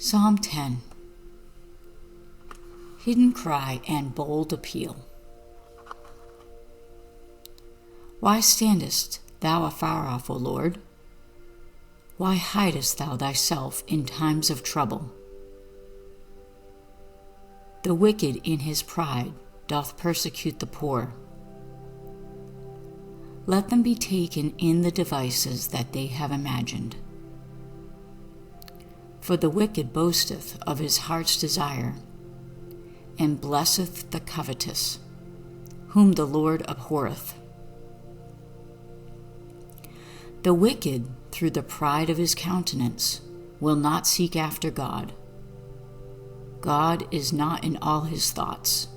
Psalm 10. Hidden cry and bold appeal. Why standest thou afar off, O Lord? Why hidest thou thyself in times of trouble? The wicked in his pride doth persecute the poor. Let them be taken in the devices that they have imagined. For the wicked boasteth of his heart's desire, and blesseth the covetous, whom the Lord abhorreth. The wicked, through the pride of his countenance, will not seek after God. God is not in all his thoughts.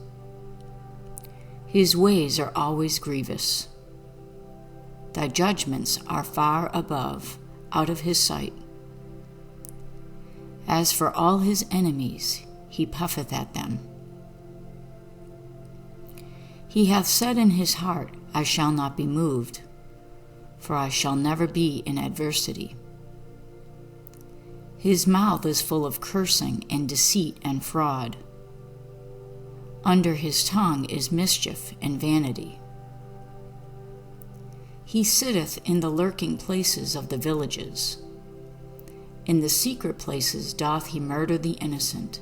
His ways are always grievous. Thy judgments are far above, out of his sight. As for all his enemies, he puffeth at them. He hath said in his heart, I shall not be moved, for I shall never be in adversity. His mouth is full of cursing and deceit and fraud. Under his tongue is mischief and vanity. He sitteth in the lurking places of the villages. In the secret places doth he murder the innocent.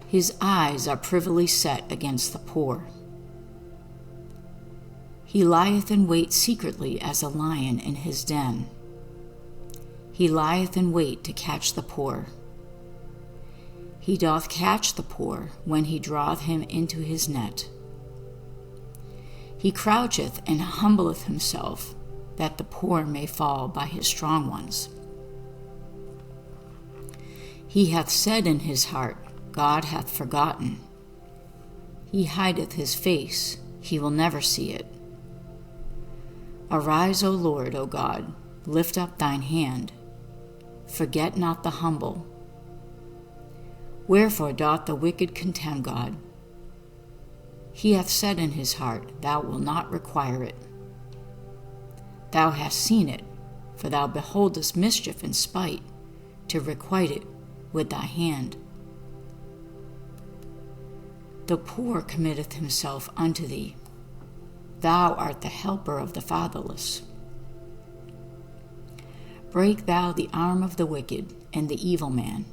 His eyes are privily set against the poor. He lieth in wait secretly as a lion in his den. He lieth in wait to catch the poor. He doth catch the poor when he draweth him into his net. He croucheth and humbleth himself, that the poor may fall by his strong ones. He hath said in his heart, God hath forgotten. He hideth his face, he will never see it. Arise, O Lord, O God, lift up thine hand. Forget not the humble. Wherefore doth the wicked contemn God? He hath said in his heart, Thou wilt not require it. Thou hast seen it, for thou beholdest mischief and spite, to requite it with thy hand. The poor committeth himself unto thee. Thou art the helper of the fatherless. Break thou the arm of the wicked and the evil man.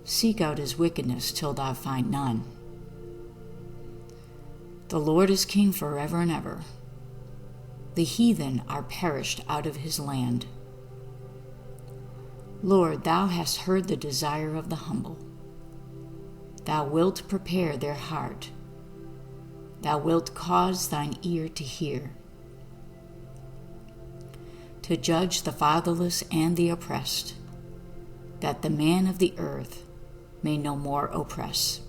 Seek out his wickedness till thou find none. The Lord is king forever and ever. The heathen are perished out of his land. Lord, thou hast heard the desire of the humble. Thou wilt prepare their heart. Thou wilt cause thine ear to hear, to judge the fatherless and the oppressed, that the man of the earth may no more oppress.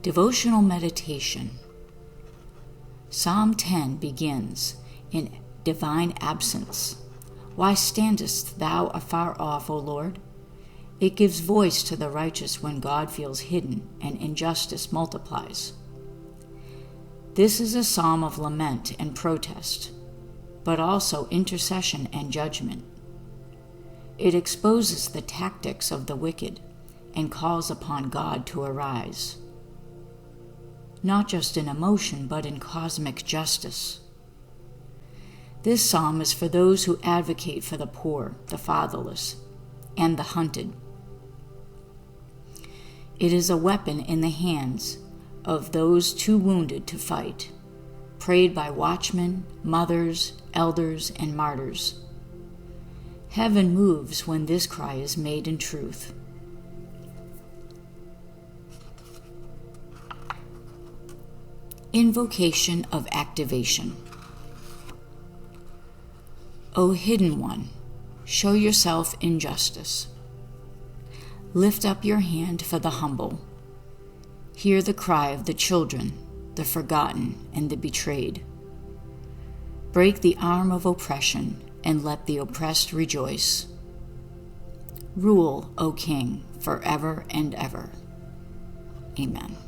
Devotional meditation. Psalm 10 begins in divine absence. Why standest thou afar off, O Lord? It gives voice to the righteous when God feels hidden and injustice multiplies. This is a psalm of lament and protest, but also intercession and judgment. It exposes the tactics of the wicked and calls upon God to arise, not just in emotion, but in cosmic justice. This psalm is for those who advocate for the poor, the fatherless, and the hunted. It is a weapon in the hands of those too wounded to fight, prayed by watchmen, mothers, elders, and martyrs. Heaven moves when this cry is made in truth. Invocation of Activation. O hidden one, show yourself in justice. Lift up your hand for the humble. Hear the cry of the children, the forgotten, and the betrayed. Break the arm of oppression, and let the oppressed rejoice. Rule, O King, forever and ever. Amen.